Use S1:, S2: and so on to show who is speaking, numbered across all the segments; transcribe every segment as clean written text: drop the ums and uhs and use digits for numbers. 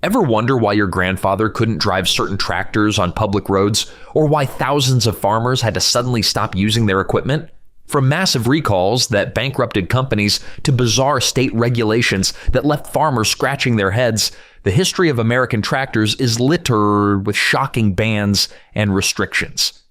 S1: Ever wonder why your grandfather couldn't drive certain tractors on public roads, or why thousands of farmers had to suddenly stop using their equipment? From massive recalls that bankrupted companies to bizarre state regulations that left farmers scratching their heads, the history of American tractors is littered with shocking bans and restrictions.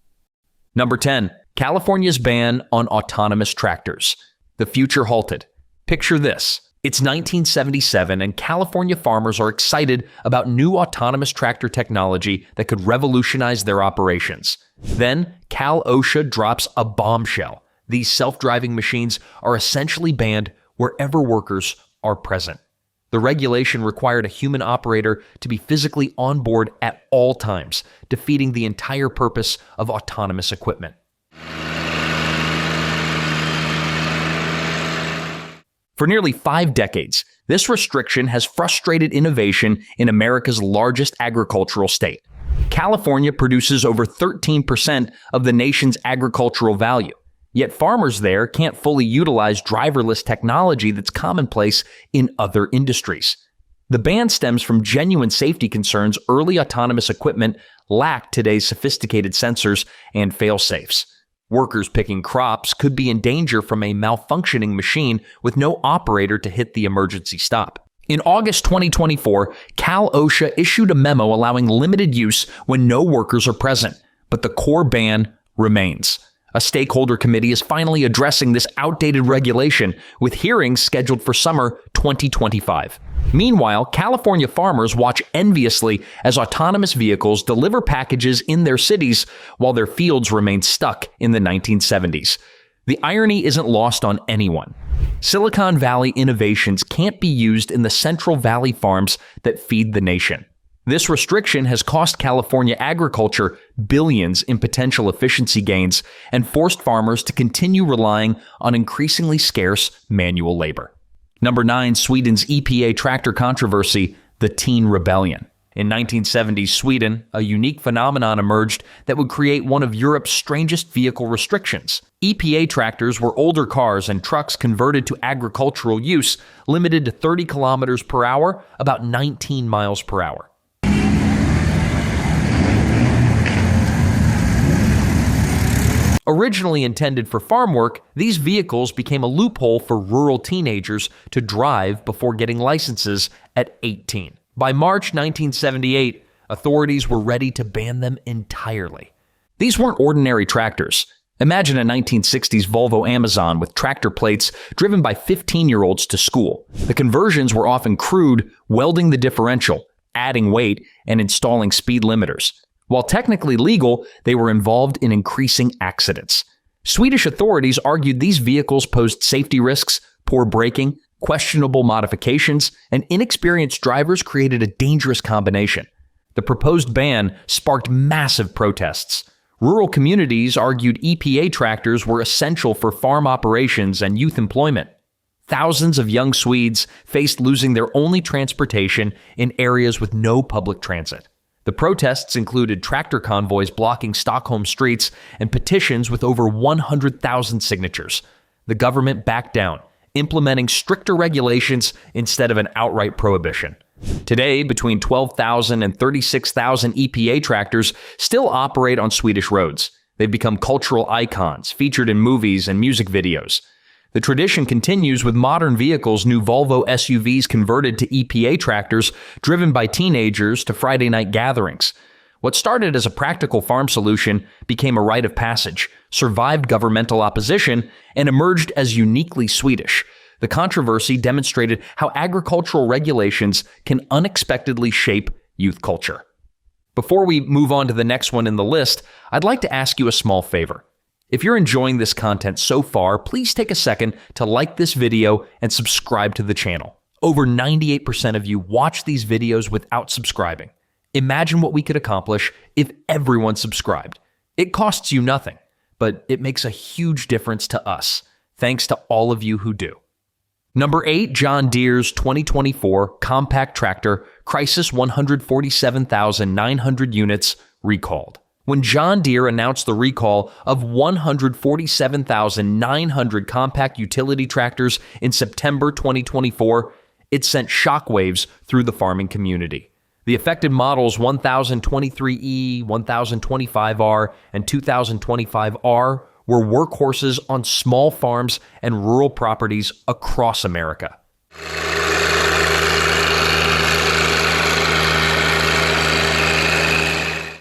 S1: Number 10. California's ban on autonomous tractors. The future halted. Picture this. It's 1977 and California farmers are excited about new autonomous tractor technology that could revolutionize their operations. Then, Cal OSHA drops a bombshell. These self-driving machines are essentially banned wherever workers are present. The regulation required a human operator to be physically on board at all times, defeating the entire purpose of autonomous equipment. For nearly 5 decades, this restriction has frustrated innovation in America's largest agricultural state. California produces over 13% of the nation's agricultural value, yet farmers there can't fully utilize driverless technology that's commonplace in other industries. The ban stems from genuine safety concerns. Early autonomous equipment lacked today's sophisticated sensors and fail-safes. Workers picking crops could be in danger from a malfunctioning machine with no operator to hit the emergency stop. In August 2024, Cal OSHA issued a memo allowing limited use when no workers are present, but the core ban remains. A stakeholder committee is finally addressing this outdated regulation, with hearings scheduled for summer 2025. Meanwhile, California farmers watch enviously as autonomous vehicles deliver packages in their cities while their fields remain stuck in the 1970s. The irony isn't lost on anyone. Silicon Valley innovations can't be used in the Central Valley farms that feed the nation. This restriction has cost California agriculture billions in potential efficiency gains and forced farmers to continue relying on increasingly scarce manual labor. Number 9, Sweden's EPA tractor controversy, the Teen Rebellion. In 1970s Sweden, a unique phenomenon emerged that would create one of Europe's strangest vehicle restrictions. EPA tractors were older cars and trucks converted to agricultural use, limited to 30 kilometers per hour, about 19 miles per hour. Originally intended for farm work, these vehicles became a loophole for rural teenagers to drive before getting licenses at 18. By March 1978, authorities were ready to ban them entirely. These weren't ordinary tractors. Imagine a 1960s Volvo Amazon with tractor plates driven by 15-year-olds to school. The conversions were often crude, welding the differential, adding weight, and installing speed limiters. While technically legal, they were involved in increasing accidents. Swedish authorities argued these vehicles posed safety risks, poor braking, questionable modifications, and inexperienced drivers created a dangerous combination. The proposed ban sparked massive protests. Rural communities argued EPA tractors were essential for farm operations and youth employment. Thousands of young Swedes faced losing their only transportation in areas with no public transit. The protests included tractor convoys blocking Stockholm streets and petitions with over 100,000 signatures. The government backed down, implementing stricter regulations instead of an outright prohibition. Today, between 12,000 and 36,000 EPA tractors still operate on Swedish roads. They've become cultural icons, featured in movies and music videos. The tradition continues with modern vehicles, new Volvo SUVs converted to EPA tractors, driven by teenagers to Friday night gatherings. What started as a practical farm solution became a rite of passage, survived governmental opposition, and emerged as uniquely Swedish. The controversy demonstrated how agricultural regulations can unexpectedly shape youth culture. Before we move on to the next one in the list, I'd like to ask you a small favor. If you're enjoying this content so far, please take a second to like this video and subscribe to the channel. Over 98% of you watch these videos without subscribing. Imagine what we could accomplish if everyone subscribed. It costs you nothing, but it makes a huge difference to us. Thanks to all of you who do. Number 8, John Deere's 2024 compact tractor, Crisis 147,900 units, recalled. When John Deere announced the recall of 147,900 compact utility tractors in September 2024, it sent shockwaves through the farming community. The affected models 1023E, 1025R, and 2025R were workhorses on small farms and rural properties across America.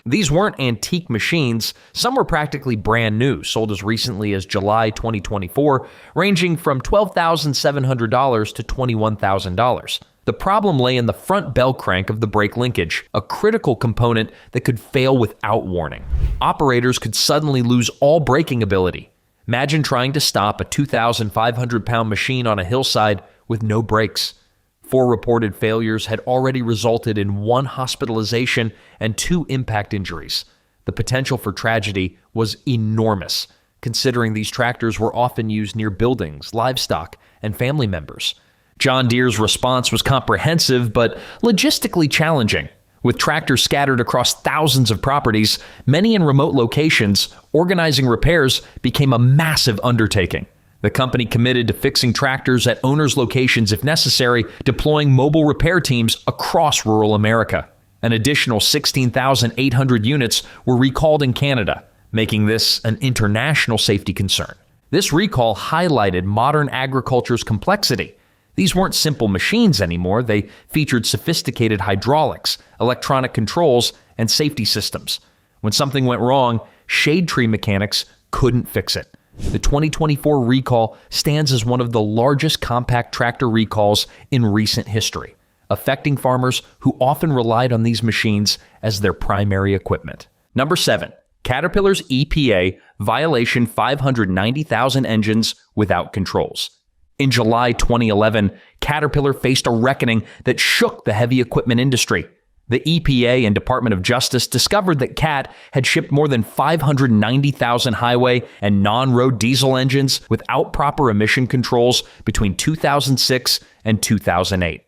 S1: These weren't antique machines. Some were practically brand new, sold as recently as July 2024, ranging from $12,700 to $21,000. The problem lay in the front bell crank of the brake linkage, a critical component that could fail without warning. Operators could suddenly lose all braking ability. Imagine trying to stop a 2,500-pound machine on a hillside with no brakes. 4 reported failures had already resulted in 1 hospitalization and 2 impact injuries. The potential for tragedy was enormous, considering these tractors were often used near buildings, livestock, and family members. John Deere's response was comprehensive, but logistically challenging. With tractors scattered across thousands of properties, many in remote locations, organizing repairs became a massive undertaking. The company committed to fixing tractors at owners' locations if necessary, deploying mobile repair teams across rural America. An additional 16,800 units were recalled in Canada, making this an international safety concern. This recall highlighted modern agriculture's complexity. These weren't simple machines anymore. They featured sophisticated hydraulics, electronic controls, and safety systems. When something went wrong, shade tree mechanics couldn't fix it. The 2024 recall stands as one of the largest compact tractor recalls in recent history, affecting farmers who often relied on these machines as their primary equipment. Number 7. Caterpillar's EPA violation 590,000 engines without controls. In July 2011, Caterpillar faced a reckoning that shook the heavy equipment industry. The EPA and Department of Justice discovered that CAT had shipped more than 590,000 highway and non-road diesel engines without proper emission controls between 2006 and 2008.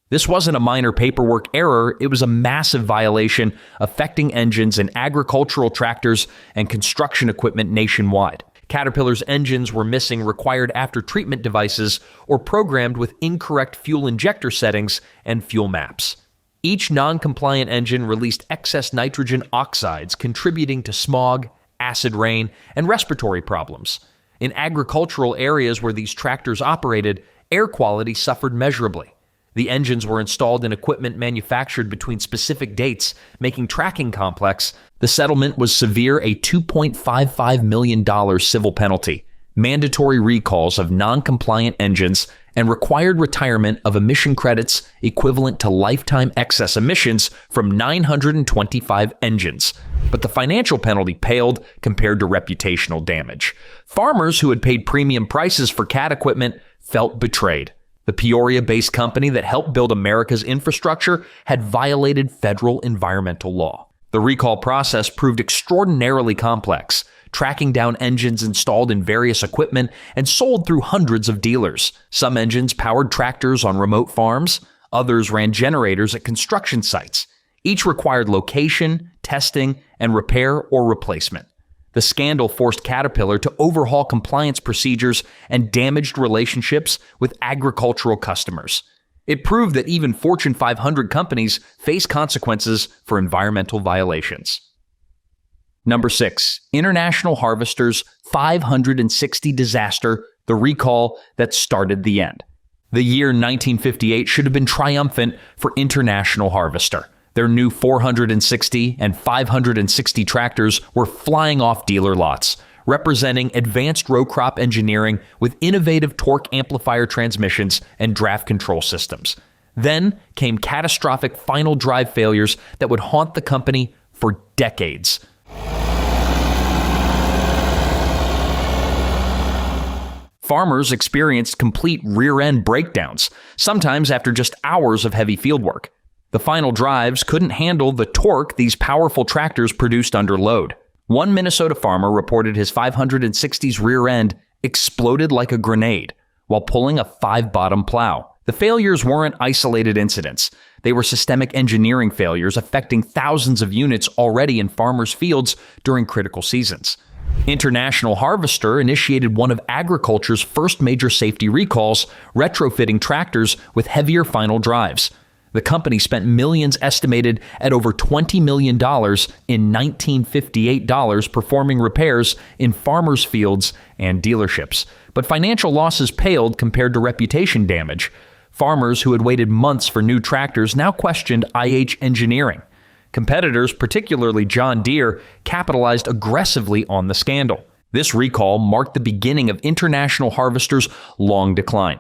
S1: This wasn't a minor paperwork error, it was a massive violation affecting engines in agricultural tractors and construction equipment nationwide. Caterpillar's engines were missing required after-treatment devices or programmed with incorrect fuel injector settings and fuel maps. Each non-compliant engine released excess nitrogen oxides, contributing to smog, acid rain, and respiratory problems. In agricultural areas where these tractors operated, air quality suffered measurably. The engines were installed in equipment manufactured between specific dates, making tracking complex. The settlement was severe, a $2.55 million civil penalty, mandatory recalls of non-compliant engines, and required retirement of emission credits equivalent to lifetime excess emissions from 925 engines. But the financial penalty paled compared to reputational damage. Farmers who had paid premium prices for CAT equipment felt betrayed. The Peoria-based company that helped build America's infrastructure had violated federal environmental law. The recall process proved extraordinarily complex, tracking down engines installed in various equipment and sold through hundreds of dealers. Some engines powered tractors on remote farms, others ran generators at construction sites. Each required location, testing, and repair or replacement. The scandal forced Caterpillar to overhaul compliance procedures and damaged relationships with agricultural customers. It proved that even Fortune 500 companies face consequences for environmental violations. Number 6. International Harvester's 560 disaster, the recall that started the end. The year 1958 should have been triumphant for International Harvester. Their new 460 and 560 tractors were flying off dealer lots, representing advanced row crop engineering with innovative torque amplifier transmissions and draft control systems. Then came catastrophic final drive failures that would haunt the company for decades. Farmers experienced complete rear-end breakdowns, sometimes after just hours of heavy fieldwork. The final drives couldn't handle the torque these powerful tractors produced under load. One Minnesota farmer reported his 560's rear end exploded like a grenade while pulling a 5-bottom plow. The failures weren't isolated incidents. They were systemic engineering failures affecting thousands of units already in farmers' fields during critical seasons. International Harvester initiated one of agriculture's first major safety recalls, retrofitting tractors with heavier final drives. The company spent millions, estimated at over $20 million in 1958 dollars, performing repairs in farmers' fields and dealerships. But financial losses paled compared to reputation damage. Farmers who had waited months for new tractors now questioned IH engineering. Competitors, particularly John Deere, capitalized aggressively on the scandal. This recall marked the beginning of International Harvester's long decline.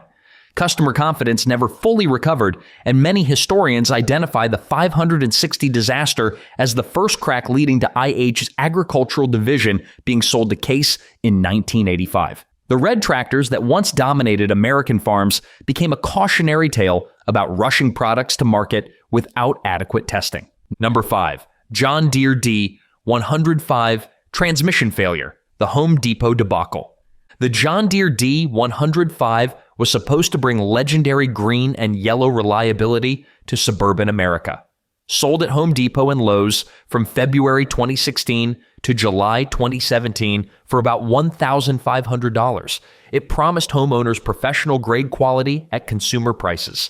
S1: Customer confidence never fully recovered, and many historians identify the 560 disaster as the first crack leading to IH's agricultural division being sold to Case in 1985. The red tractors that once dominated American farms became a cautionary tale about rushing products to market without adequate testing. Number 5. John Deere D105 transmission failure, the Home Depot debacle. The John Deere D105 was supposed to bring legendary green and yellow reliability to suburban America. Sold at Home Depot and Lowe's from February 2016 to July 2017 for about $1,500. It promised homeowners professional-grade quality at consumer prices.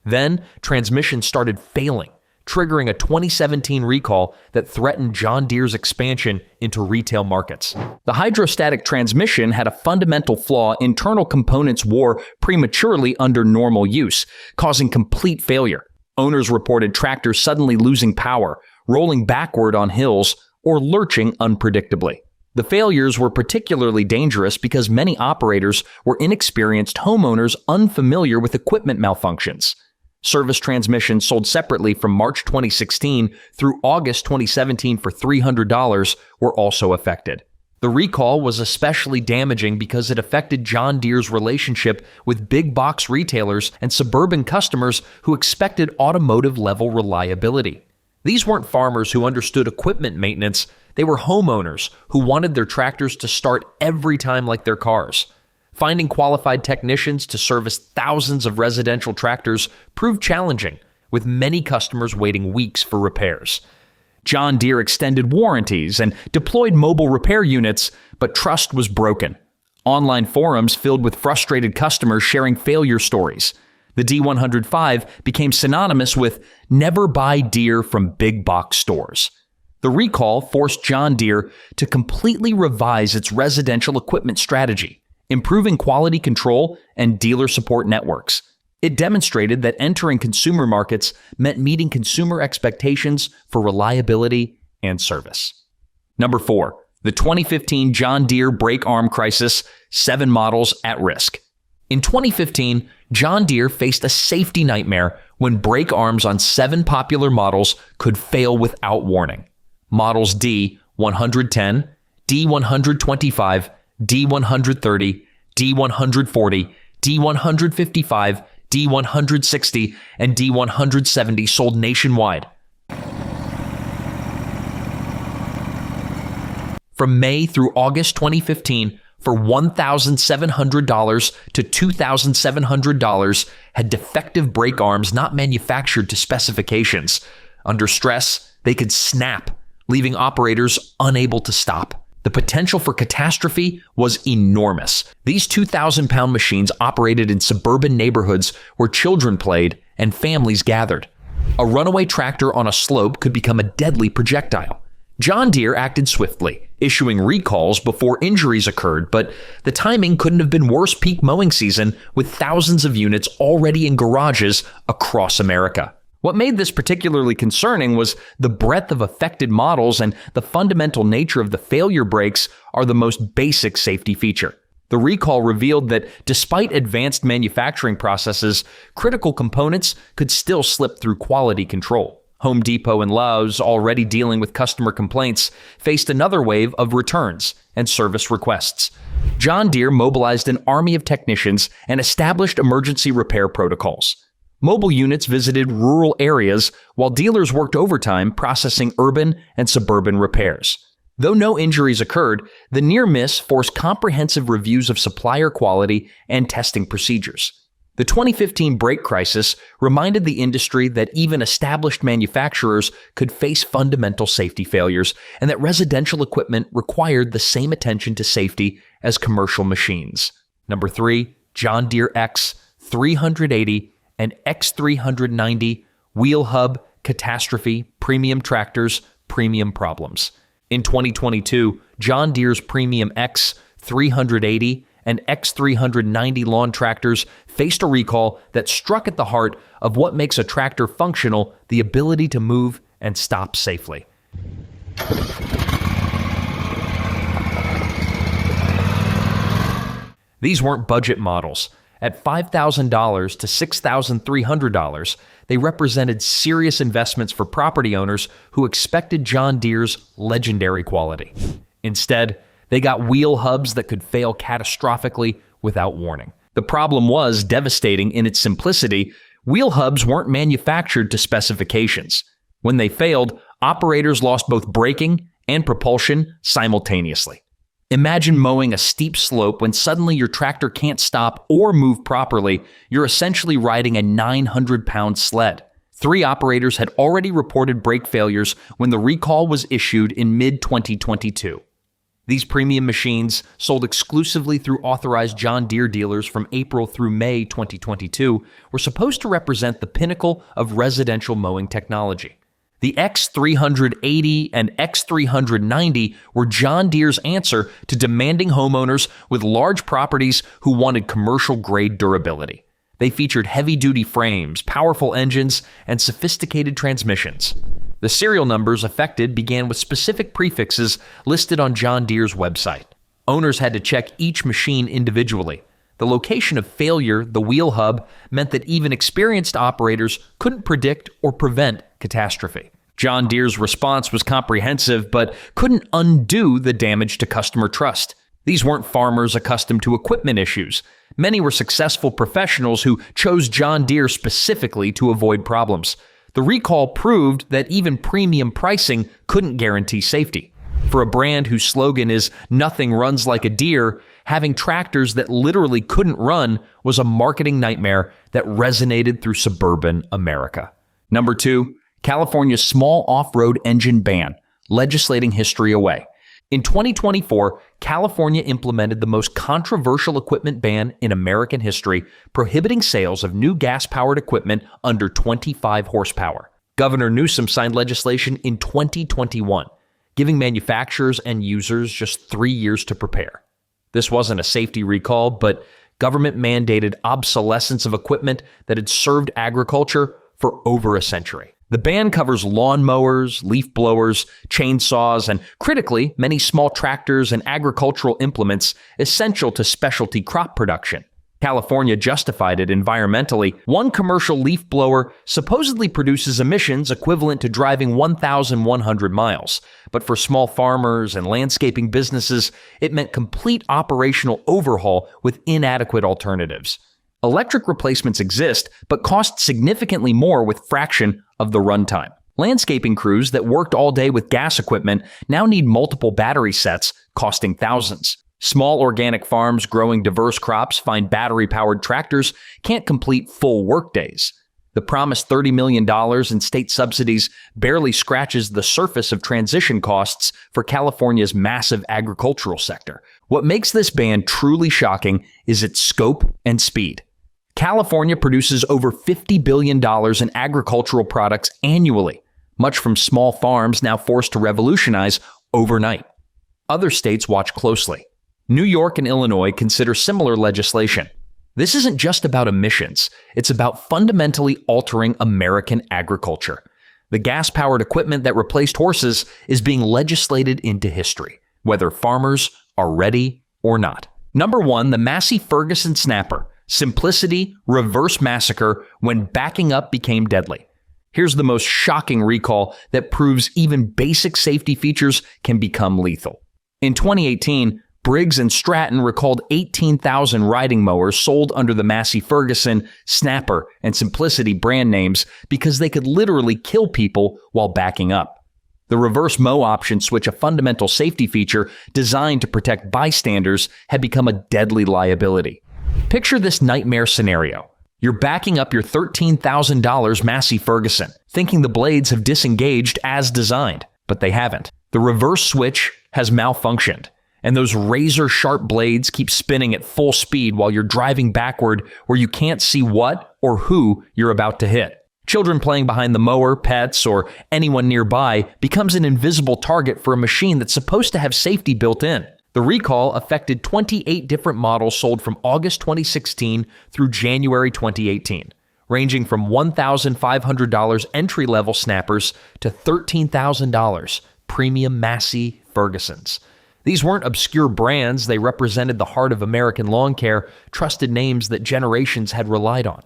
S1: Then, transmissions started failing, triggering a 2017 recall that threatened John Deere's expansion into retail markets. The hydrostatic transmission had a fundamental flaw. Internal components wore prematurely under normal use, causing complete failure. Owners reported tractors suddenly losing power, rolling backward on hills, or lurching unpredictably. The failures were particularly dangerous because many operators were inexperienced homeowners unfamiliar with equipment malfunctions. Service transmissions sold separately from March 2016 through August 2017 for $300 were also affected. The recall was especially damaging because it affected John Deere's relationship with big box retailers and suburban customers who expected automotive-level reliability. These weren't farmers who understood equipment maintenance. They were homeowners who wanted their tractors to start every time like their cars. Finding qualified technicians to service thousands of residential tractors proved challenging, with many customers waiting weeks for repairs. John Deere extended warranties and deployed mobile repair units, but trust was broken. Online forums filled with frustrated customers sharing failure stories. The D105 became synonymous with never buy Deere from big box stores. The recall forced John Deere to completely revise its residential equipment strategy, improving quality control and dealer support networks. It demonstrated that entering consumer markets meant meeting consumer expectations for reliability and service. Number 4, the 2015 John Deere brake arm crisis, 7 models at risk. In 2015, John Deere faced a safety nightmare when brake arms on 7 popular models could fail without warning. Models D110, D125, D130, D140, D155, D160, and D170 sold nationwide. From May through August 2015, for $1,700 to $2,700, had defective brake arms not manufactured to specifications. Under stress, they could snap, leaving operators unable to stop. The potential for catastrophe was enormous. These 2,000-pound machines operated in suburban neighborhoods where children played and families gathered. A runaway tractor on a slope could become a deadly projectile. John Deere acted swiftly, issuing recalls before injuries occurred, but the timing couldn't have been worse peak mowing season with thousands of units already in garages across America. What made this particularly concerning was the breadth of affected models, and the fundamental nature of the failure brakes are the most basic safety feature. The recall revealed that despite advanced manufacturing processes, critical components could still slip through quality control. Home Depot and Lowe's, already dealing with customer complaints, faced another wave of returns and service requests. John Deere mobilized an army of technicians and established emergency repair protocols. Mobile units visited rural areas while dealers worked overtime processing urban and suburban repairs. Though no injuries occurred, the near miss forced comprehensive reviews of supplier quality and testing procedures. The 2015 brake crisis reminded the industry that even established manufacturers could face fundamental safety failures and that residential equipment required the same attention to safety as commercial machines. Number 3, John Deere X380 and X390 wheel hub catastrophe premium tractors, premium problems. In 2022, John Deere's premium X380 and X390 lawn tractors faced a recall that struck at the heart of what makes a tractor functional: the ability to move and stop safely. These weren't budget models. At $5,000 to $6,300, they represented serious investments for property owners who expected John Deere's legendary quality. Instead, they got wheel hubs that could fail catastrophically without warning. The problem was devastating in its simplicity. Wheel hubs weren't manufactured to specifications. When they failed, operators lost both braking and propulsion simultaneously. Imagine mowing a steep slope when suddenly your tractor can't stop or move properly. You're essentially riding a 900-pound sled. 3 operators had already reported brake failures when the recall was issued in mid-2022. These premium machines, sold exclusively through authorized John Deere dealers from April through May 2022, were supposed to represent the pinnacle of residential mowing technology. The X380 and X390 were John Deere's answer to demanding homeowners with large properties who wanted commercial-grade durability. They featured heavy-duty frames, powerful engines, and sophisticated transmissions. The serial numbers affected began with specific prefixes listed on John Deere's website. Owners had to check each machine individually. The location of failure, the wheel hub, meant that even experienced operators couldn't predict or prevent catastrophe. John Deere's response was comprehensive, but couldn't undo the damage to customer trust. These weren't farmers accustomed to equipment issues. Many were successful professionals who chose John Deere specifically to avoid problems. The recall proved that even premium pricing couldn't guarantee safety. For a brand whose slogan is "Nothing runs like a Deere," having tractors that literally couldn't run was a marketing nightmare that resonated through suburban America. Number 2, California's small off-road engine ban, legislating history away. In 2024, California implemented the most controversial equipment ban in American history, prohibiting sales of new gas-powered equipment under 25 horsepower. Governor Newsom signed legislation in 2021, giving manufacturers and users just 3 years to prepare. This wasn't a safety recall, but government-mandated obsolescence of equipment that had served agriculture for over a century. The ban covers lawn mowers, leaf blowers, chainsaws, and critically, many small tractors and agricultural implements essential to specialty crop production. California justified it environmentally. One commercial leaf blower supposedly produces emissions equivalent to driving 1,100 miles. But for small farmers and landscaping businesses, it meant complete operational overhaul with inadequate alternatives. Electric replacements exist, but cost significantly more with fraction of the runtime. Landscaping crews that worked all day with gas equipment now need multiple battery sets, costing thousands. Small organic farms growing diverse crops find battery-powered tractors can't complete full workdays. The promised $30 million in state subsidies barely scratches the surface of transition costs for California's massive agricultural sector. What makes this ban truly shocking is its scope and speed. California produces over $50 billion in agricultural products annually, much from small farms now forced to revolutionize overnight. Other states watch closely. New York and Illinois consider similar legislation. This isn't just about emissions, it's about fundamentally altering American agriculture. The gas-powered equipment that replaced horses is being legislated into history, whether farmers are ready or not. Number 1, the Massey Ferguson Snapper. Simplicity, reverse massacre when backing up became deadly. Here's the most shocking recall that proves even basic safety features can become lethal. In 2018, Briggs & Stratton recalled 18,000 riding mowers sold under the Massey Ferguson, Snapper, and Simplicity brand names because they could literally kill people while backing up. The reverse mow option switch, a fundamental safety feature designed to protect bystanders, had become a deadly liability. Picture this nightmare scenario. You're backing up your $13,000 Massey Ferguson, thinking the blades have disengaged as designed, but they haven't. The reverse switch has malfunctioned, and those razor-sharp blades keep spinning at full speed while you're driving backward where you can't see what or who you're about to hit. Children playing behind the mower, pets, or anyone nearby becomes an invisible target for a machine that's supposed to have safety built in. The recall affected 28 different models sold from August 2016 through January 2018, ranging from $1,500 entry-level snappers to $13,000 premium Massey Fergusons. These weren't obscure brands, they represented the heart of American lawn care, trusted names that generations had relied on.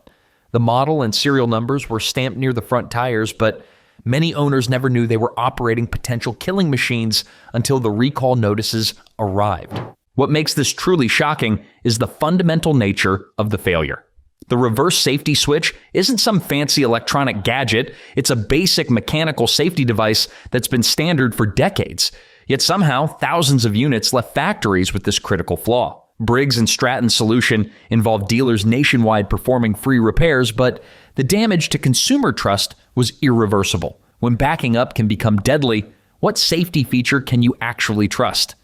S1: The model and serial numbers were stamped near the front tires, but many owners never knew they were operating potential killing machines until the recall notices arrived. What makes this truly shocking is the fundamental nature of the failure. The reverse safety switch isn't some fancy electronic gadget, it's a basic mechanical safety device that's been standard for decades. Yet somehow, thousands of units left factories with this critical flaw. Briggs & Stratton's solution involved dealers nationwide performing free repairs, but the damage to consumer trust was irreversible. When backing up can become deadly, what safety feature can you actually trust?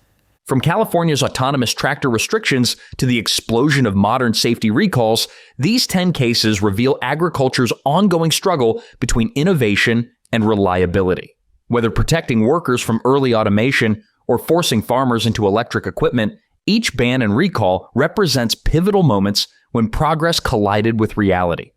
S1: From California's autonomous tractor restrictions to the explosion of modern safety recalls, these 10 cases reveal agriculture's ongoing struggle between innovation and reliability. Whether protecting workers from early automation or forcing farmers into electric equipment, each ban and recall represents pivotal moments when progress collided with reality.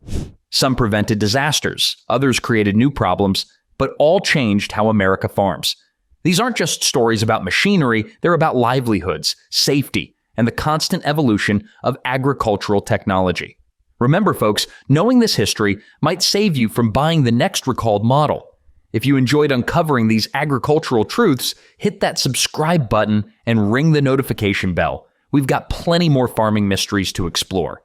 S1: Some prevented disasters, others created new problems, but all changed how America farms. These aren't just stories about machinery, they're about livelihoods, safety, and the constant evolution of agricultural technology. Remember, folks, knowing this history might save you from buying the next recalled model. If you enjoyed uncovering these agricultural truths, hit that subscribe button and ring the notification bell. We've got plenty more farming mysteries to explore.